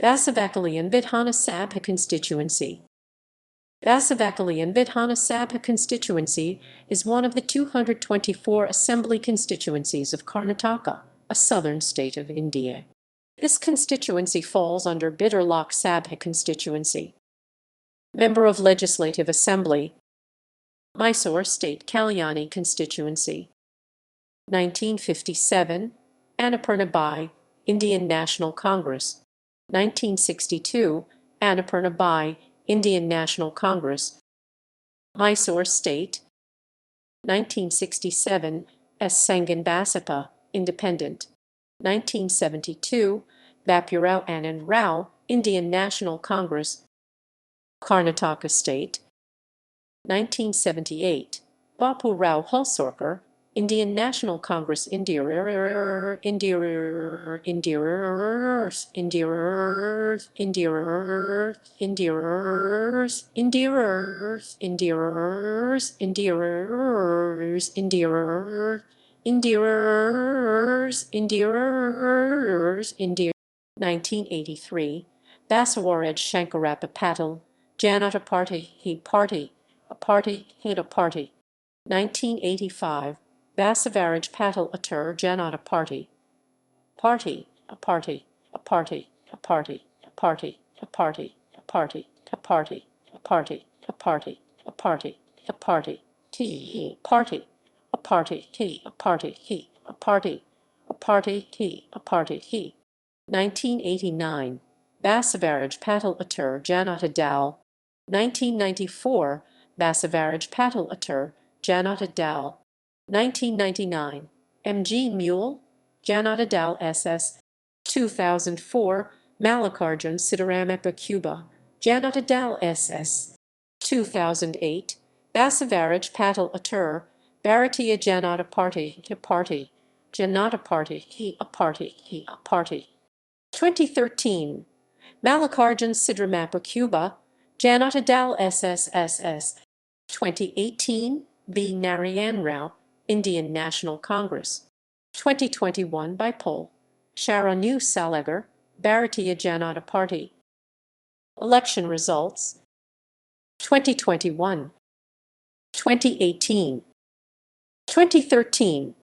Basavakalyan Vidhana Sabha constituency. Basavakalyan Vidhana Sabha constituency is one of the 224 assembly constituencies of Karnataka, a southern state of India. This constituency falls under Bidar Lok Sabha constituency. Member of Legislative Assembly, Mysore State Kalyani constituency. 1957, Annapurna Bai, Indian National Congress. 1962, Annapurna Bai, Indian National Congress. Mysore State. 1967, S. Sangan Basappa, Independent. 1972, Bapurao Anand Rao, Indian National Congress. Karnataka State. 1978, Bapu Rao Hulsorkar, Indian National Congress. India. 1983, Basawaraj Shankarappa Patil, Janata Party, He Party, a party, hit a party. 1985, Basavaraj Patil Atur Janata Party. Party, a party, a party, a party, a party, a party, a party, a party, a party, a party, a party, a party, T, party, a party, T, a party, he, a party, T, a party, he. 1989, Basavaraj Patil Atur Janata Dal. 1994, Basavaraj Patil Atur, Janata Dal. 1999, M.G. Mule, Janata Dal SS. 2004, Mallikarjun Sitaramappa Cuba, Janata Dal SS. 2008, Basavaraj Patil Atur, Bharatiya Janata Party, Janata Party, he a party, he a party. 2013, Mallikarjun Sitaramappa Cuba, Janata Dal SSSS. 2018, V. Narayan Rao, Indian National Congress. 2021 by poll, Sharanu Salegar, Bharatiya Janata Party. Election results: 2021, 2018, 2013.